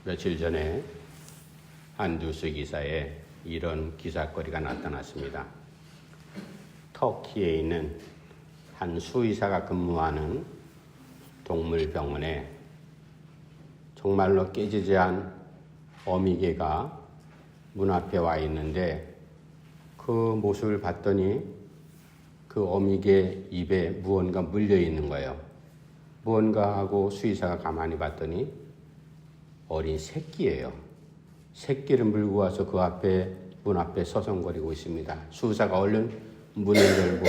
며칠 전에 한 뉴스 기사에 이런 기사거리가 나타났습니다. 터키에 있는 한 수의사가 근무하는 동물병원에 정말로 깨지지않은 어미개가 문 앞에 와 있는데 그 모습을 봤더니 그 어미개 입에 무언가 물려 있는 거예요. 무언가 하고 수의사가 가만히 봤더니 어린 새끼예요. 새끼를 물고 와서 그 앞에 문 앞에 서성거리고 있습니다. 수의사가 얼른 문을 열고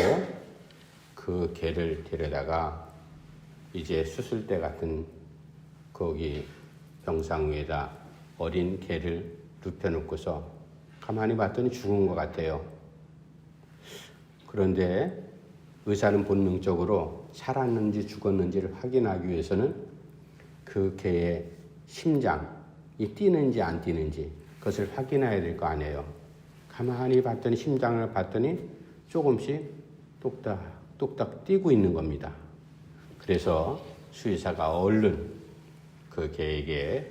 그 개를 데려다가 이제 수술대 같은 거기 병상 위에다 어린 개를 눕혀놓고서 가만히 봤더니 죽은 것 같아요. 그런데 의사는 본능적으로 살았는지 죽었는지를 확인하기 위해서는 그 개의 심장이 뛰는지 안 뛰는지 그것을 확인해야 될 거 아니에요. 가만히 봤더니 심장을 봤더니 조금씩 뚝딱 뛰고 있는 겁니다. 그래서 수의사가 얼른 그 개에게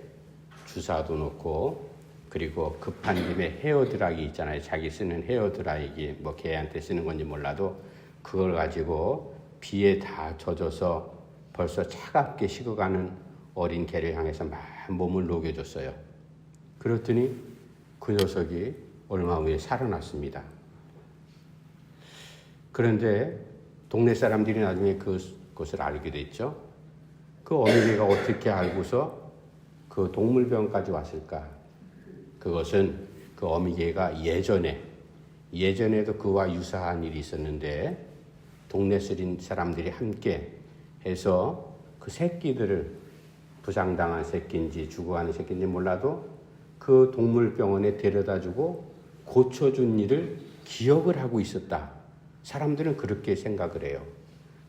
주사도 놓고 그리고 급한 김에 헤어드라이기 있잖아요. 자기 쓰는 헤어드라이기 뭐 개한테 쓰는 건지 몰라도 그걸 가지고 비에 다 젖어서 벌써 차갑게 식어가는 어린 개를 향해서 막 몸을 녹여줬어요. 그랬더니 그 녀석이 얼마 후에 살아났습니다. 그런데 동네 사람들이 나중에 그것을 알게 됐죠. 그 어미개가 어떻게 알고서 그 동물병원까지 왔을까? 그것은 그 어미개가 예전에도 그와 유사한 일이 있었는데 동네 사람들이 함께 해서 그 새끼들을 부상당한 새끼인지 죽어가는 새끼인지 몰라도 그 동물병원에 데려다주고 고쳐준 일을 기억을 하고 있었다. 사람들은 그렇게 생각을 해요.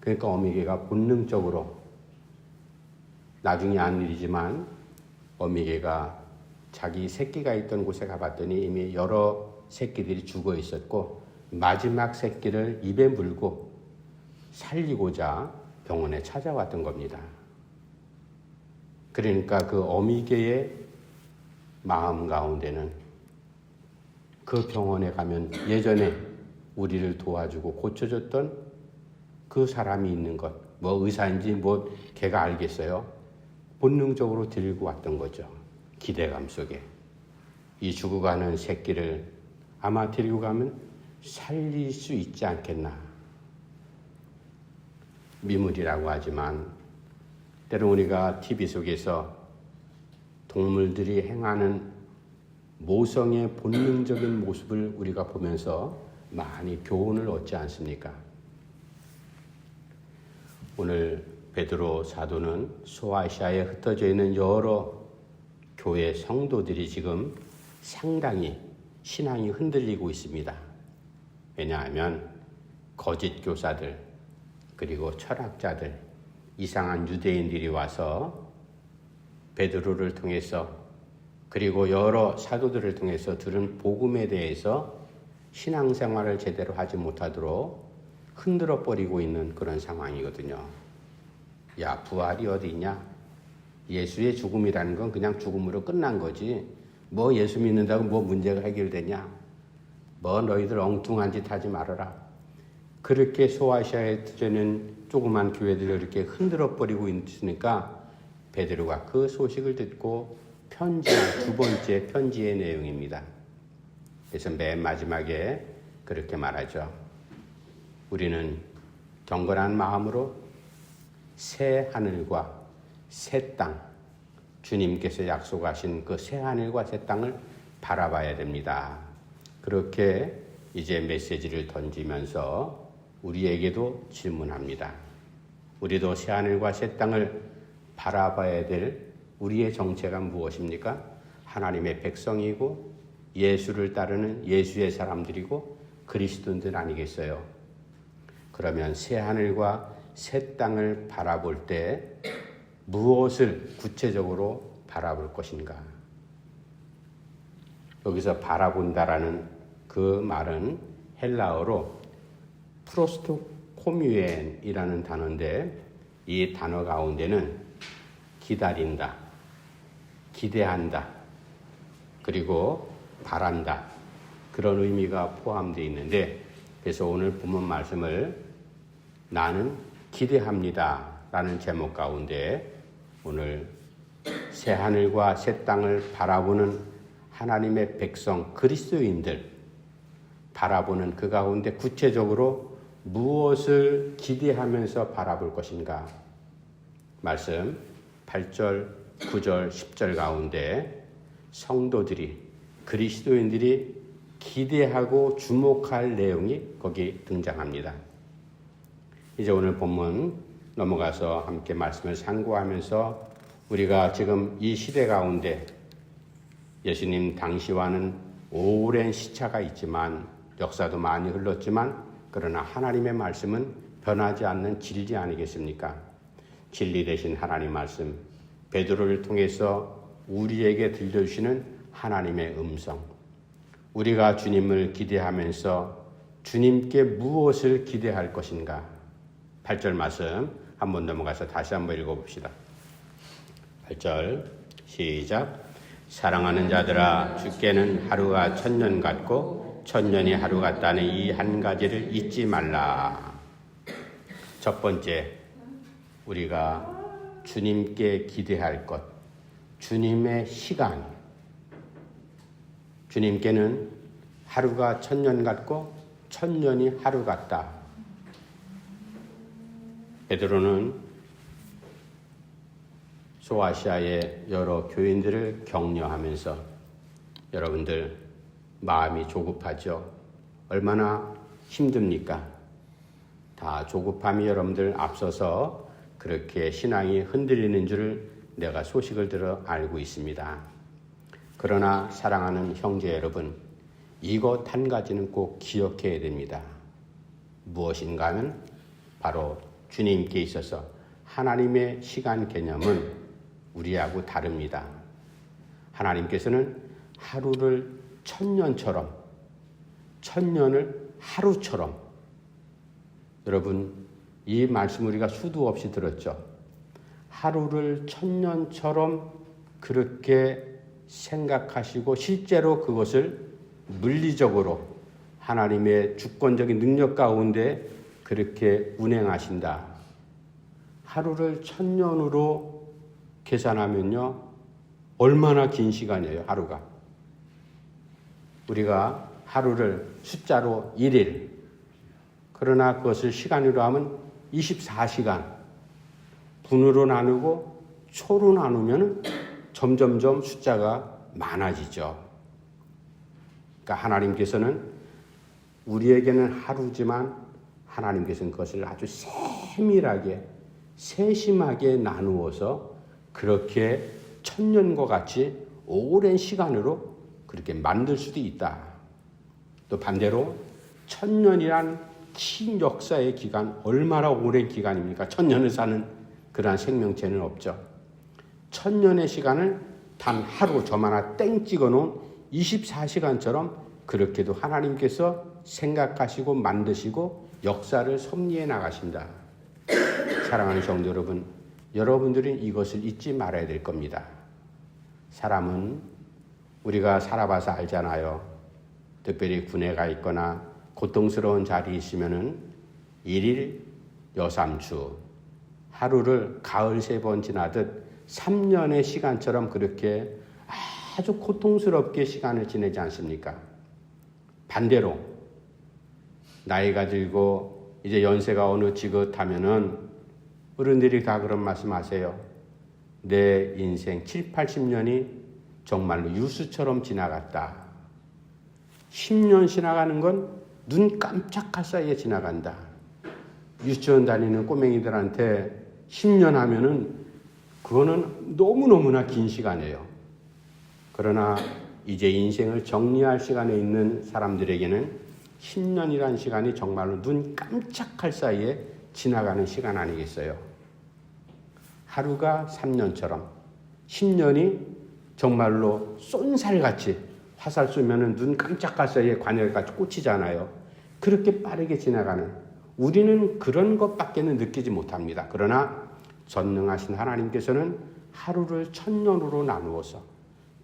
그러니까 어미개가 본능적으로 나중에 한 일이지만 어미개가 자기 새끼가 있던 곳에 가봤더니 이미 여러 새끼들이 죽어 있었고 마지막 새끼를 입에 물고 살리고자 병원에 찾아왔던 겁니다. 그러니까 그 어미개의 마음 가운데는 그 병원에 가면 예전에 우리를 도와주고 고쳐줬던 그 사람이 있는 것, 뭐 의사인지 뭐 걔가 알겠어요. 본능적으로 데리고 왔던 거죠. 기대감 속에. 이 죽어가는 새끼를 아마 데리고 가면 살릴 수 있지 않겠나. 미물이라고 하지만 때로 우리가 TV 속에서 동물들이 행하는 모성의 본능적인 모습을 우리가 보면서 많이 교훈을 얻지 않습니까? 오늘 베드로 사도는 소아시아에 흩어져 있는 여러 교회 성도들이 지금 상당히 신앙이 흔들리고 있습니다. 왜냐하면 거짓 교사들 그리고 철학자들 이상한 유대인들이 와서 베드로를 통해서 그리고 여러 사도들을 통해서 들은 복음에 대해서 신앙생활을 제대로 하지 못하도록 흔들어 버리고 있는 그런 상황이거든요. 야, 부활이 어디 있냐? 예수의 죽음이라는 건 그냥 죽음으로 끝난 거지. 뭐 예수 믿는다고 뭐 문제가 해결되냐? 뭐 너희들 엉뚱한 짓 하지 말아라. 그렇게 소아시아에 들어있는 조그만 교회들을 이렇게 흔들어 버리고 있으니까 베드로가 그 소식을 듣고 두 번째 편지의 내용입니다. 그래서 맨 마지막에 그렇게 말하죠. 우리는 경건한 마음으로 새 하늘과 새 땅, 주님께서 약속하신 그 새 하늘과 새 땅을 바라봐야 됩니다. 그렇게 이제 메시지를 던지면서 우리에게도 질문합니다. 우리도 새 하늘과 새 땅을 바라봐야 될 우리의 정체가 무엇입니까? 하나님의 백성이고 예수를 따르는 예수의 사람들이고 그리스도인들 아니겠어요? 그러면 새 하늘과 새 땅을 바라볼 때 무엇을 구체적으로 바라볼 것인가? 여기서 바라본다라는 그 말은 헬라어로 프로스토코뮤엔이라는 단어인데 이 단어 가운데는 기다린다, 기대한다. 그리고 바란다. 그런 의미가 포함되어 있는데, 그래서 오늘 본문 말씀을 나는 기대합니다 라는 제목 가운데 오늘 새 하늘과 새 땅을 바라보는 하나님의 백성 그리스도인들 바라보는 그 가운데 구체적으로 무엇을 기대하면서 바라볼 것인가? 말씀 8절, 9절, 10절 가운데 성도들이 그리스도인들이 기대하고 주목할 내용이 거기 등장합니다. 이제 오늘 본문 넘어가서 함께 말씀을 상고하면서 우리가 지금 이 시대 가운데 예수님 당시와는 오랜 시차가 있지만 역사도 많이 흘렀지만 그러나 하나님의 말씀은 변하지 않는 진리 아니겠습니까? 진리 되신 하나님 말씀, 베드로를 통해서 우리에게 들려주시는 하나님의 음성, 우리가 주님을 기대하면서 주님께 무엇을 기대할 것인가? 8절 말씀 한번 넘어가서 다시 한번 읽어봅시다. 8절 시작. 사랑하는 자들아, 주께는 하루가 천년 같고 천년이 하루 같다는 이 한 가지를 잊지 말라. 첫 번째, 우리가 주님께 기대할 것, 주님의 시간. 주님께는 하루가 천년 같고 천년이 하루 같다. 베드로는 소아시아의 여러 교인들을 격려하면서 여러분들 마음이 조급하죠? 얼마나 힘듭니까? 다 조급함이 여러분들 앞서서 그렇게 신앙이 흔들리는 줄을 내가 소식을 들어 알고 있습니다. 그러나 사랑하는 형제 여러분, 이것 한 가지는 꼭 기억해야 됩니다. 무엇인가 하면 바로 주님께 있어서 하나님의 시간 개념은 우리하고 다릅니다. 하나님께서는 하루를 천년처럼, 천년을 하루처럼, 여러분 이 말씀 우리가 수도 없이 들었죠. 하루를 천년처럼 그렇게 생각하시고 실제로 그것을 물리적으로 하나님의 주권적인 능력 가운데 그렇게 운행하신다. 하루를 천년으로 계산하면요, 얼마나 긴 시간이에요, 하루가. 우리가 하루를 숫자로 1일, 그러나 그것을 시간으로 하면 24시간, 분으로 나누고 초로 나누면 점점점 숫자가 많아지죠. 그러니까 하나님께서는 우리에게는 하루지만 하나님께서는 그것을 아주 세밀하게, 세심하게 나누어서 그렇게 천년과 같이 오랜 시간으로 그렇게 만들 수도 있다. 또 반대로 천년이란 긴 역사의 기간, 얼마나 오랜 기간입니까? 천년을 사는 그러한 생명체는 없죠. 천년의 시간을 단 하루 점 하나 땡 찍어놓은 24시간처럼 그렇게도 하나님께서 생각하시고 만드시고 역사를 섭리해 나가신다. 사랑하는 성도 여러분, 여러분들이 이것을 잊지 말아야 될 겁니다. 사람은 우리가 살아봐서 알잖아요. 특별히 군에 가 있거나 고통스러운 자리에 있으면은 1일 여삼주, 하루를 가을 3번 지나듯 3년의 시간처럼 그렇게 아주 고통스럽게 시간을 지내지 않습니까? 반대로 나이가 들고 이제 연세가 어느 지긋하면은 어른들이 다 그런 말씀하세요. 내 인생 7, 80년이 정말로 유수처럼 지나갔다. 10년 지나가는 건 눈 깜짝할 사이에 지나간다. 유치원 다니는 꼬맹이들한테 10년 하면은 그거는 너무너무나 긴 시간이에요. 그러나 이제 인생을 정리할 시간에 있는 사람들에게는 10년이라는 시간이 정말로 눈 깜짝할 사이에 지나가는 시간 아니겠어요? 하루가 3년처럼 10년이 정말로 쏜살같이 화살 쏘면은 눈 깜짝할 사이에 관열같이 꽂히잖아요. 그렇게 빠르게 지나가는, 우리는 그런 것밖에는 느끼지 못합니다. 그러나 전능하신 하나님께서는 하루를 1000년으로 나누어서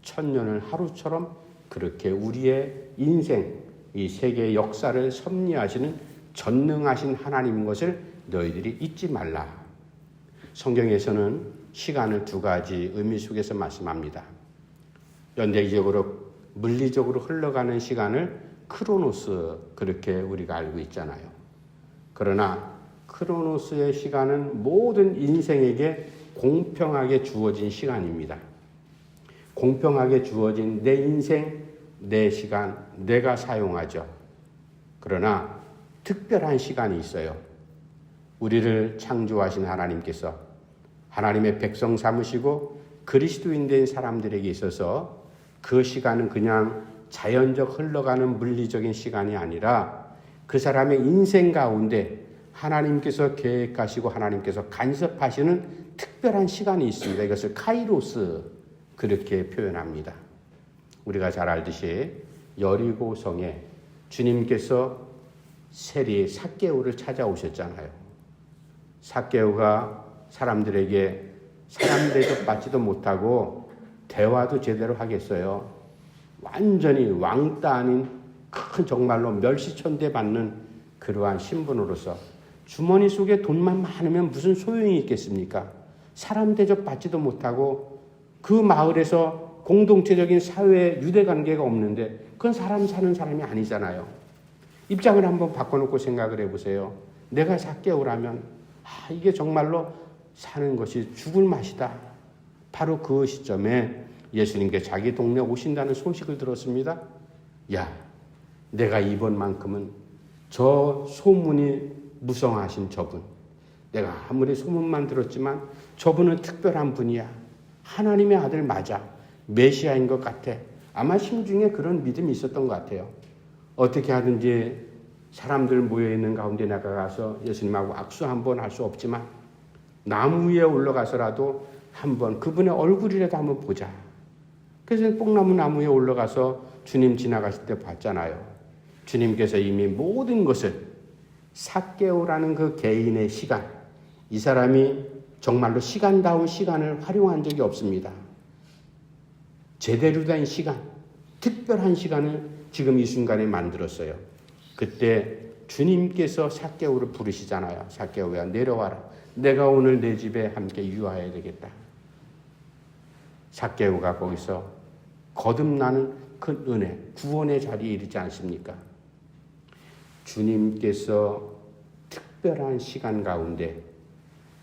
1000년을 하루처럼 그렇게 우리의 인생, 이 세계의 역사를 섭리하시는 전능하신 하나님인 것을 너희들이 잊지 말라. 성경에서는 시간을 두 가지 의미 속에서 말씀합니다. 현대적으로 물리적으로 흘러가는 시간을 크로노스, 그렇게 우리가 알고 있잖아요. 그러나 크로노스의 시간은 모든 인생에게 공평하게 주어진 시간입니다. 공평하게 주어진 내 인생, 내 시간, 내가 사용하죠. 그러나 특별한 시간이 있어요. 우리를 창조하신 하나님께서 하나님의 백성 삼으시고 그리스도인 된 사람들에게 있어서 그 시간은 그냥 자연적 흘러가는 물리적인 시간이 아니라 그 사람의 인생 가운데 하나님께서 계획하시고 하나님께서 간섭하시는 특별한 시간이 있습니다. 이것을 카이로스, 그렇게 표현합니다. 우리가 잘 알듯이 여리고성에 주님께서 세리 삭개오를 찾아오셨잖아요. 삭개오가 사람들에게 사람 대접받지도 못하고 대화도 제대로 하겠어요. 완전히 왕따 아닌 큰 정말로 멸시천대 받는 그러한 신분으로서 주머니 속에 돈만 많으면 무슨 소용이 있겠습니까? 사람 대접받지도 못하고 그 마을에서 공동체적인 사회 유대관계가 없는데 그건 사람 사는 사람이 아니잖아요. 입장을 한번 바꿔놓고 생각을 해보세요. 내가 삭개오라면 이게 정말로 사는 것이 죽을 맛이다. 바로 그 시점에 예수님께 자기 동네 오신다는 소식을 들었습니다. 야, 내가 이번만큼은 저 소문이 무성하신 저분, 내가 아무리 소문만 들었지만 저분은 특별한 분이야. 하나님의 아들 맞아. 메시아인 것 같아. 아마 심중에 그런 믿음이 있었던 것 같아요. 어떻게 하든지 사람들 모여있는 가운데 나가서 예수님하고 악수 한번 할 수 없지만 나무 위에 올라가서라도 한번 그분의 얼굴이라도 한번 보자. 그래서 뽕나무 나무에 올라가서 주님 지나가실 때 봤잖아요. 주님께서 이미 모든 것을 삭개오라는 그 개인의 시간, 이 사람이 정말로 시간다운 시간을 활용한 적이 없습니다. 제대로 된 시간, 특별한 시간을 지금 이 순간에 만들었어요. 그때 주님께서 삭개오를 부르시잖아요. 삭개오야, 내려와라. 내가 오늘 내 집에 함께 유하해야 되겠다. 삭개오가 거기서 거듭나는 큰 은혜, 구원의 자리에 이르지 않습니까? 주님께서 특별한 시간 가운데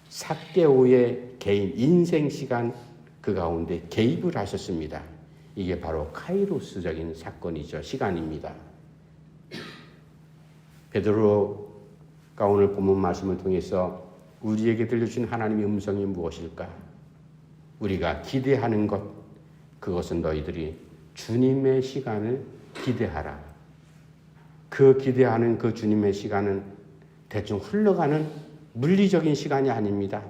삭개오의 개인 인생 시간 그 가운데 개입을 하셨습니다. 이게 바로 카이로스적인 사건이죠. 시간입니다. 베드로가 오늘 본문 말씀을 통해서 우리에게 들려주신 하나님의 음성이 무엇일까? 우리가 기대하는 것, 그것은 너희들이 주님의 시간을 기대하라. 그 기대하는 그 주님의 시간은 대충 흘러가는 물리적인 시간이 아닙니다.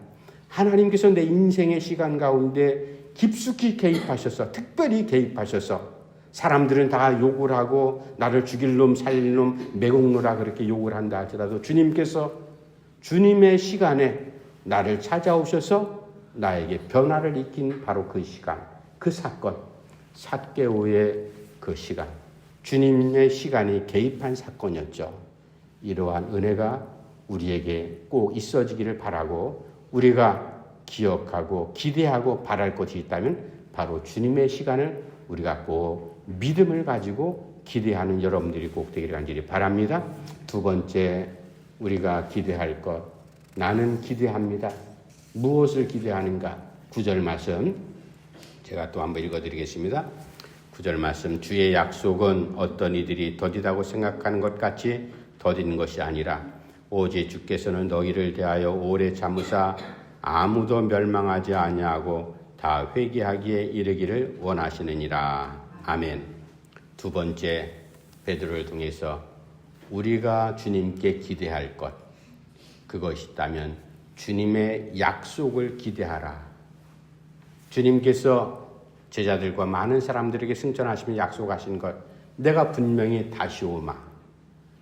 하나님께서 내 인생의 시간 가운데 깊숙이 개입하셔서, 특별히 개입하셔서, 사람들은 다 욕을 하고 나를 죽일 놈, 살릴 놈, 매국노라 그렇게 욕을 한다 할지라도 주님께서 주님의 시간에 나를 찾아오셔서 나에게 변화를 일으킨 바로 그 시간, 그 사건, 삭개오의 그 시간, 주님의 시간이 개입한 사건이었죠. 이러한 은혜가 우리에게 꼭 있어지기를 바라고, 우리가 기억하고 기대하고 바랄 것이 있다면 바로 주님의 시간을 우리가 꼭 믿음을 가지고 기대하는 여러분들이 꼭 되기를 간절히 바랍니다. 두 번째, 우리가 기대할 것, 나는 기대합니다. 무엇을 기대하는가? 9절 말씀 제가 또 한번 읽어드리겠습니다. 9절 말씀, 주의 약속은 어떤 이들이 더디다고 생각하는 것 같이 더디는 것이 아니라 오직 주께서는 너희를 대하여 오래 참으사 아무도 멸망하지 아니하고 다 회개하기에 이르기를 원하시느니라. 아멘. 두 번째, 베드로를 통해서 우리가 주님께 기대할 것, 그것이 있다면 주님의 약속을 기대하라. 주님께서 제자들과 많은 사람들에게 승천하시며 약속하신 것, 내가 분명히 다시 오마.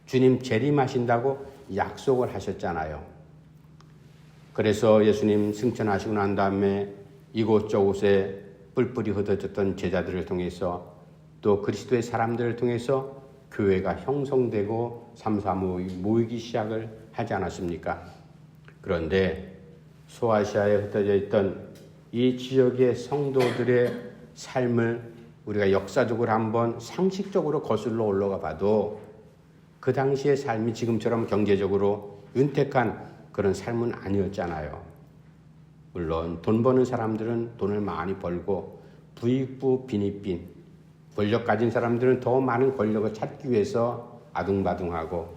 주님 재림하신다고 약속을 하셨잖아요. 그래서 예수님 승천하시고 난 다음에 이곳저곳에 뿔뿔이 흩어졌던 제자들을 통해서 또 그리스도의 사람들을 통해서 교회가 형성되고 삼삼오이 모이기 시작을 하지 않았습니까? 그런데 소아시아에 흩어져 있던 이 지역의 성도들의 삶을 우리가 역사적으로 한번 상식적으로 거슬러 올라가 봐도 그 당시의 삶이 지금처럼 경제적으로 윤택한 그런 삶은 아니었잖아요. 물론 돈 버는 사람들은 돈을 많이 벌고 부익부 빈익빈, 권력 가진 사람들은 더 많은 권력을 찾기 위해서 아둥바둥하고,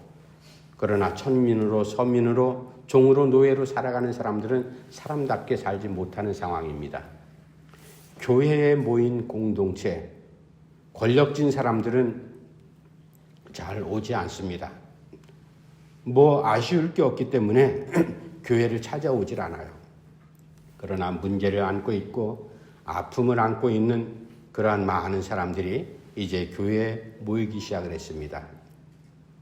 그러나 천민으로 서민으로 종으로 노예로 살아가는 사람들은 사람답게 살지 못하는 상황입니다. 교회에 모인 공동체, 권력진 사람들은 잘 오지 않습니다. 뭐 아쉬울 게 없기 때문에 교회를 찾아오질 않아요. 그러나 문제를 안고 있고 아픔을 안고 있는 그러한 많은 사람들이 이제 교회에 모이기 시작을 했습니다.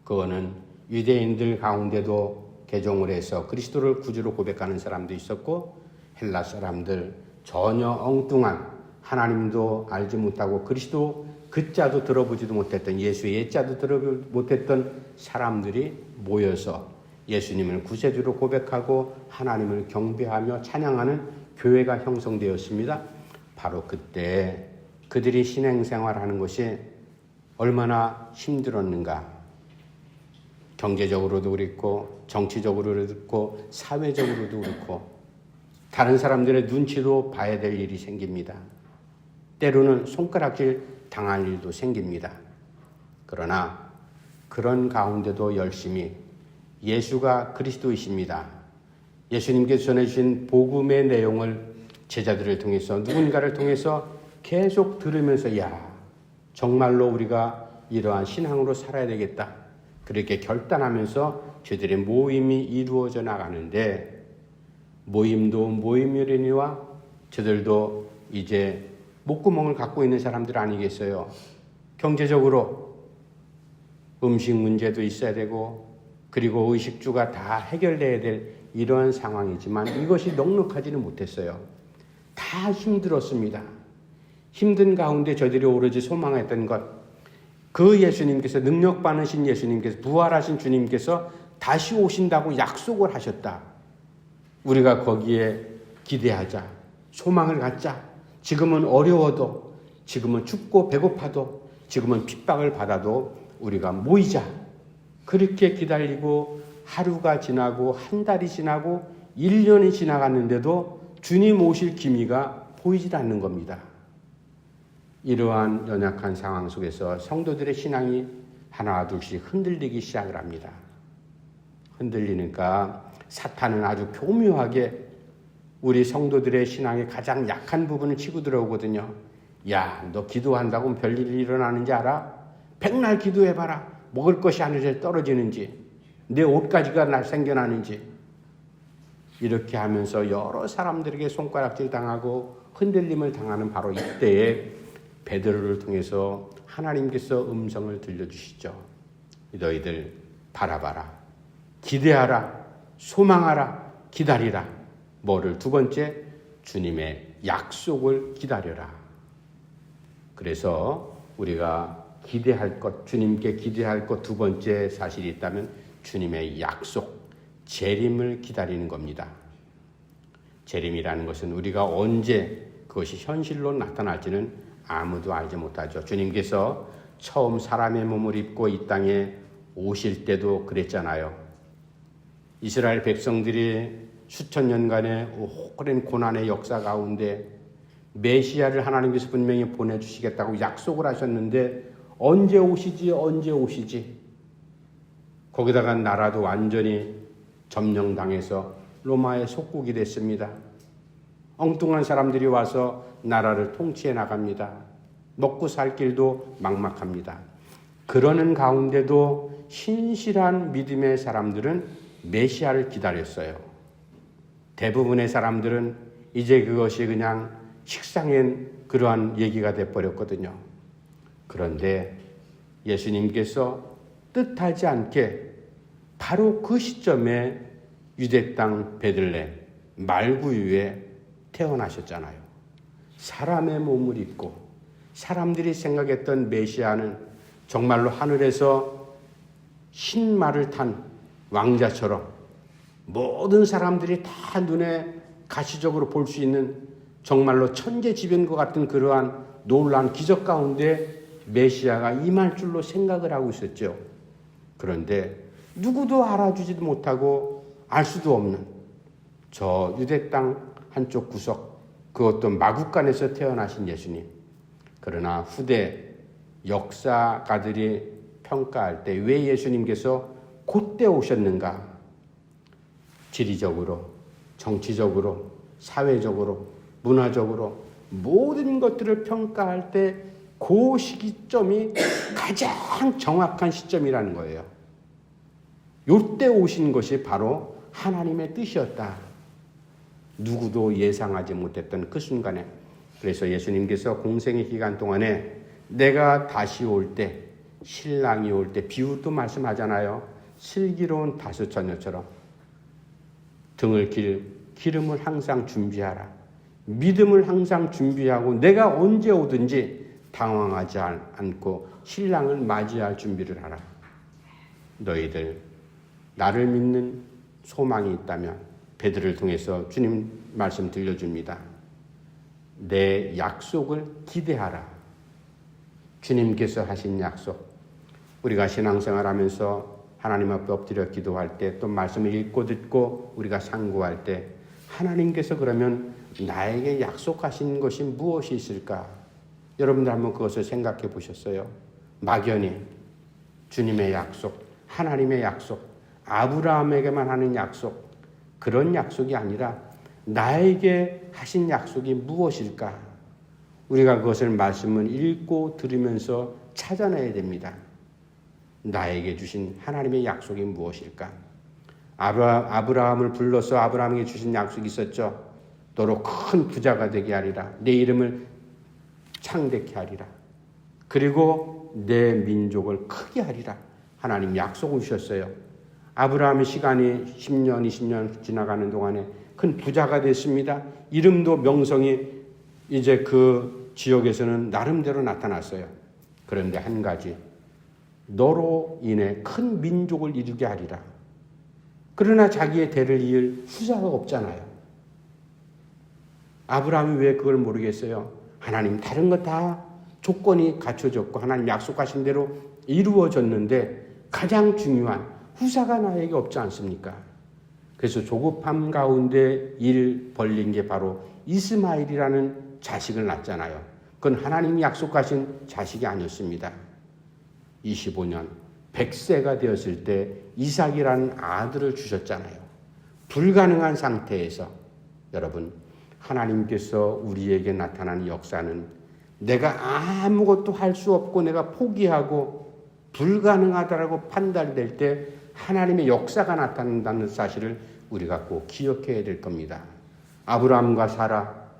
그거는 유대인들 가운데도 개종을 해서 그리스도를 구주로 고백하는 사람도 있었고, 헬라 사람들, 전혀 엉뚱한, 하나님도 알지 못하고 그리스도 그자도 들어보지도 못했던, 예수의 옛자도 들어보지 못했던 사람들이 모여서 예수님을 구세주로 고백하고 하나님을 경배하며 찬양하는 교회가 형성되었습니다. 바로 그때 그들이 신앙생활하는 것이 얼마나 힘들었는가. 경제적으로도 그렇고 정치적으로도 그렇고 사회적으로도 그렇고 다른 사람들의 눈치도 봐야 될 일이 생깁니다. 때로는 손가락질 당할 일도 생깁니다. 그러나 그런 가운데도 열심히 예수가 그리스도이십니다. 예수님께서 전해주신 복음의 내용을 제자들을 통해서, 누군가를 통해서 계속 들으면서, 야, 정말로 우리가 이러한 신앙으로 살아야 되겠다, 그렇게 결단하면서 저들의 모임이 이루어져 나가는데, 모임도 모임이려니와 저들도 이제 목구멍을 갖고 있는 사람들 아니겠어요? 경제적으로 음식 문제도 있어야 되고, 그리고 의식주가 다 해결돼야 될 이러한 상황이지만 이것이 넉넉하지는 못했어요. 다 힘들었습니다. 힘든 가운데 저들이 오로지 소망했던 것, 그 예수님께서, 능력 받으신 예수님께서, 부활하신 주님께서 다시 오신다고 약속을 하셨다. 우리가 거기에 기대하자, 소망을 갖자. 지금은 어려워도, 지금은 춥고 배고파도, 지금은 핍박을 받아도 우리가 모이자. 그렇게 기다리고 하루가 지나고 한 달이 지나고 1년이 지나갔는데도 주님 오실 기미가 보이질 않는 겁니다. 이러한 연약한 상황 속에서 성도들의 신앙이 하나 둘씩 흔들리기 시작을 합니다. 흔들리니까 사탄은 아주 교묘하게 우리 성도들의 신앙의 가장 약한 부분을 치고 들어오거든요. 야, 너 기도한다고 별일이 일어나는지 알아? 백날 기도해봐라. 먹을 것이 하늘에 떨어지는지, 내 옷가지가 날 생겨나는지. 이렇게 하면서 여러 사람들에게 손가락질 당하고 흔들림을 당하는 바로 이때에 베드로를 통해서 하나님께서 음성을 들려주시죠. 너희들 바라봐라, 기대하라, 소망하라, 기다리라. 뭐를? 두 번째, 주님의 약속을 기다려라. 그래서 우리가 기대할 것, 주님께 기대할 것 두 번째 사실이 있다면 주님의 약속, 재림을 기다리는 겁니다. 재림이라는 것은 우리가 언제 그것이 현실로 나타날지는 아무도 알지 못하죠. 주님께서 처음 사람의 몸을 입고 이 땅에 오실 때도 그랬잖아요. 이스라엘 백성들이 수천 년간의 오랜 고난의 역사 가운데 메시아를 하나님께서 분명히 보내주시겠다고 약속을 하셨는데 언제 오시지? 거기다가 나라도 완전히 점령당해서 로마의 속국이 됐습니다. 엉뚱한 사람들이 와서 나라를 통치해 나갑니다. 먹고 살 길도 막막합니다. 그러는 가운데도 신실한 믿음의 사람들은 메시아를 기다렸어요. 대부분의 사람들은 이제 그것이 그냥 식상한 그러한 얘기가 돼버렸거든요. 그런데 예수님께서 뜻하지 않게 바로 그 시점에 유대 땅 베들레헴 말구유에 태어나셨잖아요. 사람의 몸을 입고 사람들이 생각했던 메시아는 정말로 하늘에서 흰말을 탄 왕자처럼 모든 사람들이 다 눈에 가시적으로 볼 수 있는 정말로 천재지변과 같은 그러한 놀라운 기적 가운데 메시아가 임할 줄로 생각을 하고 있었죠. 그런데 누구도 알아주지도 못하고 알 수도 없는 저 유대 땅 한쪽 구석, 그것도 마국간에서 태어나신 예수님. 그러나 후대 역사가들이 평가할 때 왜 예수님께서 그때 오셨는가? 지리적으로, 정치적으로, 사회적으로, 문화적으로 모든 것들을 평가할 때 그 시기점이 가장 정확한 시점이라는 거예요. 요때 오신 것이 바로 하나님의 뜻이었다. 누구도 예상하지 못했던 그 순간에. 그래서 예수님께서 공생의 기간 동안에 내가 다시 올 때, 신랑이 올 때 비유도 말씀하잖아요. 슬기로운 다섯처녀처럼 등을 기름을 항상 준비하라. 믿음을 항상 준비하고 내가 언제 오든지 당황하지 않고 신랑을 맞이할 준비를 하라. 너희들 나를 믿는 소망이 있다면 베드로를 통해서 주님 말씀 들려줍니다. 내 약속을 기대하라. 주님께서 하신 약속. 우리가 신앙생활하면서 하나님 앞에 엎드려 기도할 때 또 말씀을 읽고 듣고 우리가 상고할 때 하나님께서 그러면 나에게 약속하신 것이 무엇이 있을까? 여러분들 한번 그것을 생각해 보셨어요? 막연히 주님의 약속, 하나님의 약속, 아브라함에게만 하는 약속, 그런 약속이 아니라 나에게 하신 약속이 무엇일까? 우리가 그것을 말씀을 읽고 들으면서 찾아내야 됩니다. 나에게 주신 하나님의 약속이 무엇일까? 아브라함을 불러서 아브라함에게 주신 약속이 있었죠. 너로 큰 부자가 되게 하리라. 내 이름을 창대케 하리라. 그리고 내 민족을 크게 하리라. 하나님 약속을 주셨어요. 아브라함의 시간이 10년, 20년 지나가는 동안에 큰 부자가 됐습니다. 이름도 명성이 이제 그 지역에서는 나름대로 나타났어요. 그런데 한 가지, 너로 인해 큰 민족을 이루게 하리라. 그러나 자기의 대를 이을 후사가 없잖아요. 아브라함이 왜 그걸 모르겠어요? 하나님 다른 거 다 조건이 갖춰졌고 하나님 약속하신 대로 이루어졌는데 가장 중요한 후사가 나에게 없지 않습니까? 그래서 조급함 가운데 일 벌린 게 바로 이스마엘이라는 자식을 낳잖아요. 그건 하나님이 약속하신 자식이 아니었습니다. 25년 100세가 되었을 때 이삭이라는 아들을 주셨잖아요. 불가능한 상태에서 여러분, 하나님께서 우리에게 나타나는 역사는 내가 아무것도 할 수 없고 내가 포기하고 불가능하다라고 판단될 때 하나님의 역사가 나타난다는 사실을 우리가 꼭 기억해야 될 겁니다. 아브라함과 사라,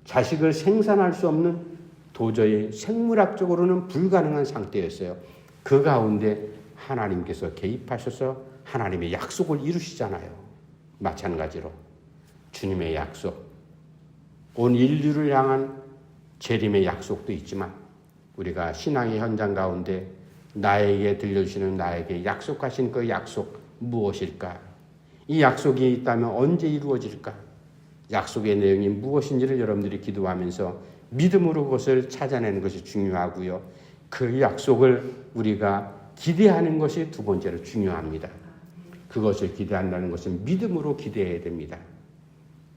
자식을 생산할 수 없는 도저히 생물학적으로는 불가능한 상태였어요. 그 가운데 하나님께서 개입하셔서 하나님의 약속을 이루시잖아요. 마찬가지로 주님의 약속, 온 인류를 향한 재림의 약속도 있지만 우리가 신앙의 현장 가운데 나에게 들려주시는 나에게 약속하신 그 약속 무엇일까? 이 약속이 있다면 언제 이루어질까? 약속의 내용이 무엇인지를 여러분들이 기도하면서 믿음으로 그것을 찾아내는 것이 중요하고요. 그 약속을 우리가 기대하는 것이 두 번째로 중요합니다. 그것을 기대한다는 것은 믿음으로 기대해야 됩니다.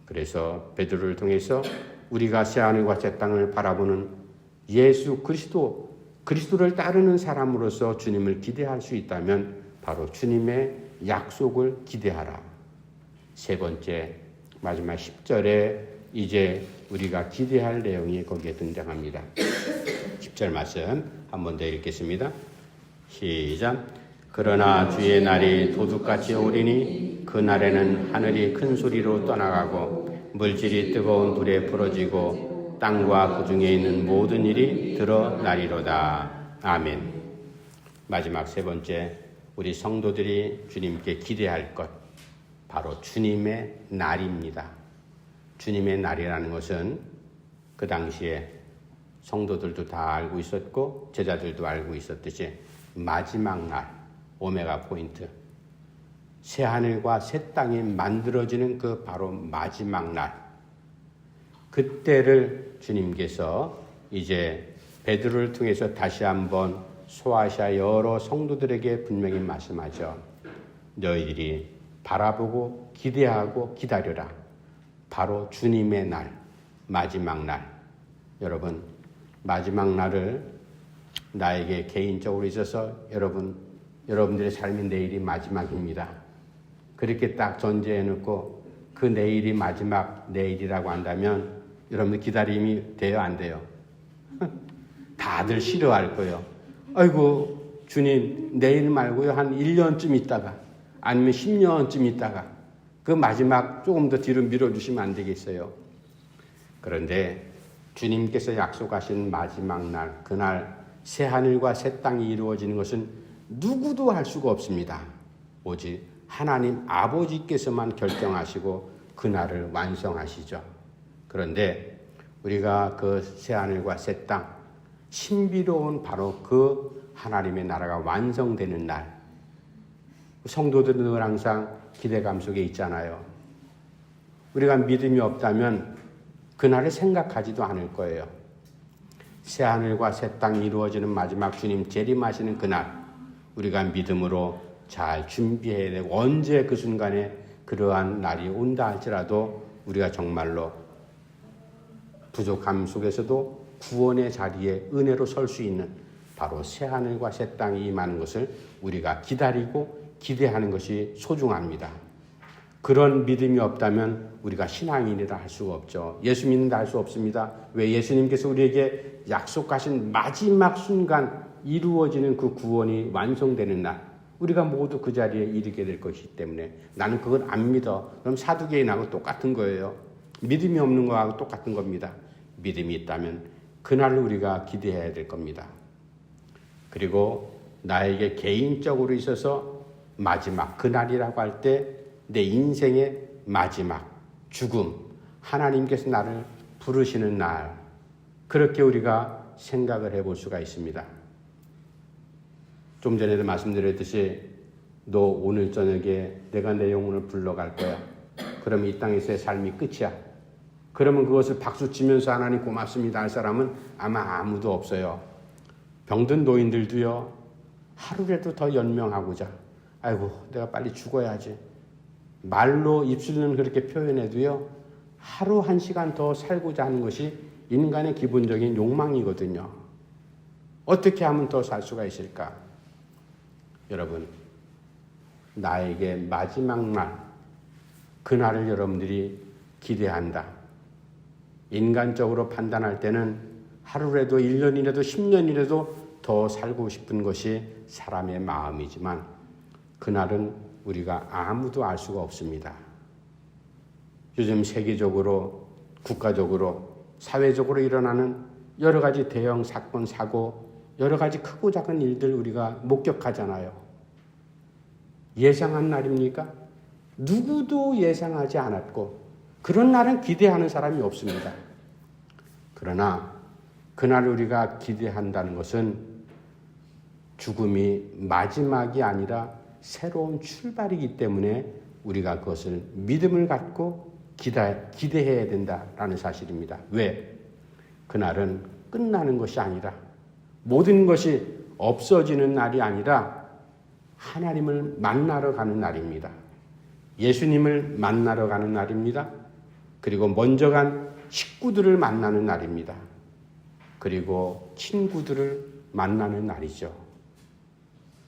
그래서 베드로를 통해서 우리가 새하늘과 새 땅을 바라보는 예수 그리스도를 따르는 사람으로서 주님을 기대할 수 있다면 바로 주님의 약속을 기대하라. 세 번째, 마지막 10절에 이제 우리가 기대할 내용이 거기에 등장합니다. 10절 말씀 한 번 더 읽겠습니다. 시작. 그러나 주의 날이 도둑같이 오리니 그 날에는 하늘이 큰 소리로 떠나가고 물질이 뜨거운 불에 부러지고 땅과 그 중에 있는 모든 일이 드러나리로다. 아멘. 마지막 세 번째, 우리 성도들이 주님께 기대할 것, 바로 주님의 날입니다. 주님의 날이라는 것은 그 당시에 성도들도 다 알고 있었고 제자들도 알고 있었듯이 마지막 날, 오메가 포인트, 새하늘과 새 땅이 만들어지는 그 바로 마지막 날, 그때를 주님께서 이제 베드로를 통해서 다시 한번 소아시아 여러 성도들에게 분명히 말씀하죠. 너희들이 바라보고 기대하고 기다려라. 바로 주님의 날, 마지막 날. 여러분, 마지막 날을 나에게 개인적으로 있어서 여러분들의 삶이 내일이 마지막입니다. 그렇게 딱 전제해놓고 그 내일이 마지막 내일이라고 한다면 여러분들 기다림이 돼요, 안 돼요? 다들 싫어할 거예요. 아이고, 주님, 내일 말고요. 한 1년쯤 있다가, 아니면 10년쯤 있다가, 그 마지막 조금 더 뒤로 밀어주시면 안 되겠어요? 그런데 주님께서 약속하신 마지막 날, 그날 새하늘과 새 땅이 이루어지는 것은 누구도 할 수가 없습니다. 오직 하나님 아버지께서만 결정하시고 그날을 완성하시죠. 그런데 우리가 그 새하늘과 새 땅, 신비로운 바로 그 하나님의 나라가 완성되는 날, 성도들은 늘 항상 기대감 속에 있잖아요. 우리가 믿음이 없다면 그날을 생각하지도 않을 거예요. 새하늘과 새 땅이 이루어지는 마지막 주님 재림하시는 그날, 우리가 믿음으로 잘 준비해야 되고, 언제 그 순간에 그러한 날이 온다 할지라도 우리가 정말로 부족함 속에서도 구원의 자리에 은혜로 설 수 있는 바로 새하늘과 새 땅이 임하는 것을 우리가 기다리고 기대하는 것이 소중합니다. 그런 믿음이 없다면 우리가 신앙인이라 할 수가 없죠. 예수 믿는다 할 수 없습니다. 왜? 예수님께서 우리에게 약속하신 마지막 순간 이루어지는 그 구원이 완성되는 날, 우리가 모두 그 자리에 이르게 될 것이기 때문에 나는 그걸 안 믿어. 그럼 사두개인하고 똑같은 거예요. 믿음이 없는 거하고 똑같은 겁니다. 믿음이 있다면 그날을 우리가 기대해야 될 겁니다. 그리고 나에게 개인적으로 있어서 마지막 그날이라고 할 때 내 인생의 마지막 죽음, 하나님께서 나를 부르시는 날, 그렇게 우리가 생각을 해볼 수가 있습니다. 좀 전에도 말씀드렸듯이 너 오늘 저녁에 내가 내 영혼을 불러갈 거야. 그러면 이 땅에서의 삶이 끝이야. 그러면 그것을 박수치면서 하나님 고맙습니다 할 사람은 아마 아무도 없어요. 병든 노인들도요, 하루라도 더 연명하고자, 아이고 내가 빨리 죽어야지, 말로 입술로는 그렇게 표현해도요, 하루 한 시간 더 살고자 하는 것이 인간의 기본적인 욕망이거든요. 어떻게 하면 더 살 수가 있을까? 여러분, 나에게 마지막 날, 그날을 여러분들이 기대한다. 인간적으로 판단할 때는 하루라도 1년이라도 10년이라도 더 살고 싶은 것이 사람의 마음이지만 그날은 우리가 아무도 알 수가 없습니다. 요즘 세계적으로, 국가적으로, 사회적으로 일어나는 여러 가지 대형 사건, 사고, 여러 가지 크고 작은 일들 우리가 목격하잖아요. 예상한 날입니까? 누구도 예상하지 않았고 그런 날은 기대하는 사람이 없습니다. 그러나 그날 우리가 기대한다는 것은 죽음이 마지막이 아니라 새로운 출발이기 때문에 우리가 그것을 믿음을 갖고 기대해야 된다라는 사실입니다. 왜? 그날은 끝나는 것이 아니라, 모든 것이 없어지는 날이 아니라 하나님을 만나러 가는 날입니다. 예수님을 만나러 가는 날입니다. 그리고 먼저 간 식구들을 만나는 날입니다. 그리고 친구들을 만나는 날이죠.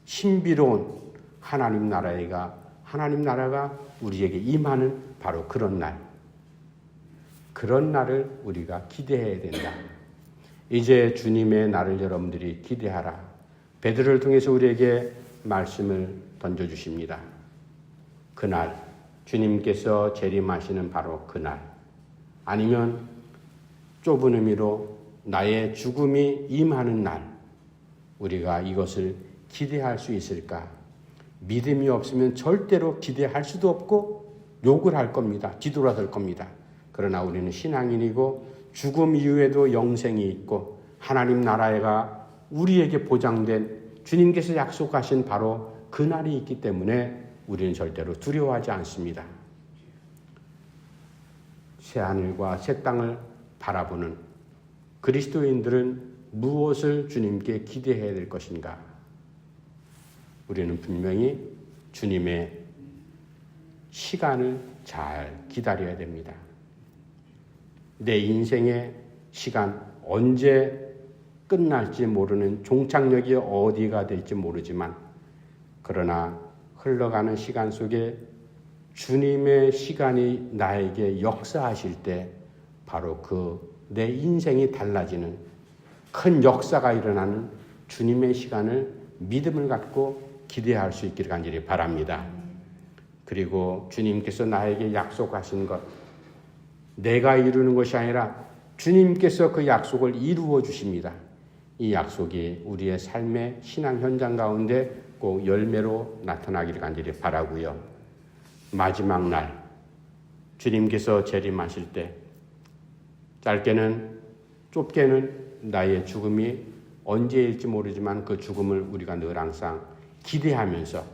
신비로운 하나님 나라가 우리에게 임하는 바로 그런 날. 그런 날을 우리가 기대해야 된다. 이제 주님의 날을 여러분들이 기대하라. 베드로를 통해서 우리에게 말씀을 던져주십니다. 그날, 주님께서 재림하시는 바로 그날, 아니면 좁은 의미로 나의 죽음이 임하는 날, 우리가 이것을 기대할 수 있을까? 믿음이 없으면 절대로 기대할 수도 없고 욕을 할 겁니다. 뒤돌아설 겁니다. 그러나 우리는 신앙인이고 죽음 이후에도 영생이 있고 하나님 나라가 우리에게 보장된 주님께서 약속하신 바로 그 날이 있기 때문에 우리는 절대로 두려워하지 않습니다. 새 하늘과 새 땅을 바라보는 그리스도인들은 무엇을 주님께 기대해야 될 것인가? 우리는 분명히 주님의 시간을 잘 기다려야 됩니다. 내 인생의 시간 언제 끝날지 모르는 종착역이 어디가 될지 모르지만 그러나 흘러가는 시간 속에 주님의 시간이 나에게 역사하실 때 바로 그 내 인생이 달라지는 큰 역사가 일어나는 주님의 시간을 믿음을 갖고 기대할 수 있기를 간절히 바랍니다. 그리고 주님께서 나에게 약속하신 것, 내가 이루는 것이 아니라 주님께서 그 약속을 이루어 주십니다. 이 약속이 우리의 삶의 신앙 현장 가운데 꼭 열매로 나타나기를 간절히 바라고요. 마지막 날 주님께서 재림하실 때 짧게는 좁게는 나의 죽음이 언제일지 모르지만 그 죽음을 우리가 늘 항상 기대하면서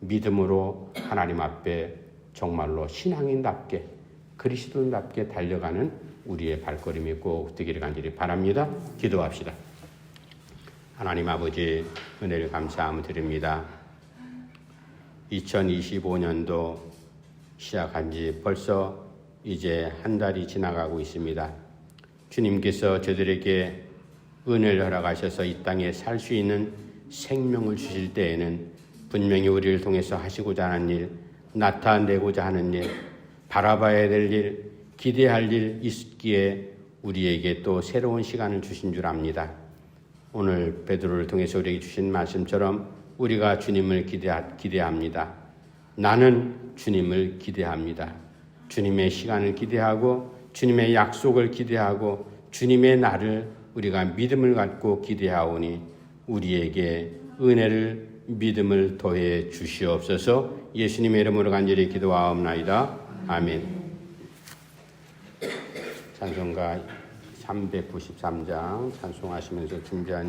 믿음으로 하나님 앞에 정말로 신앙인답게 그리스도인답게 달려가는 우리의 발걸음이 꼭 되기를 간절히 바랍니다. 기도합시다. 하나님 아버지 은혜를 감사함 드립니다. 2025년도 시작한 지 벌써 이제 한 달이 지나가고 있습니다. 주님께서 저들에게 은혜를 허락하셔서 이 땅에 살 수 있는 생명을 주실 때에는 분명히 우리를 통해서 하시고자 하는 일, 나타내고자 하는 일, 바라봐야 될 일, 기대할 일 있기에 우리에게 또 새로운 시간을 주신 줄 압니다. 오늘 베드로를 통해서 우리에게 주신 말씀처럼 우리가 주님을 기대합니다. 나는 주님을 기대합니다. 주님의 시간을 기대하고 주님의 약속을 기대하고 주님의 날을 우리가 믿음을 갖고 기대하오니 우리에게 은혜를 믿음을 더해 주시옵소서. 예수님의 이름으로 간절히 기도하옵나이다. 아멘. 찬송가 393장 찬송하시면서 준비한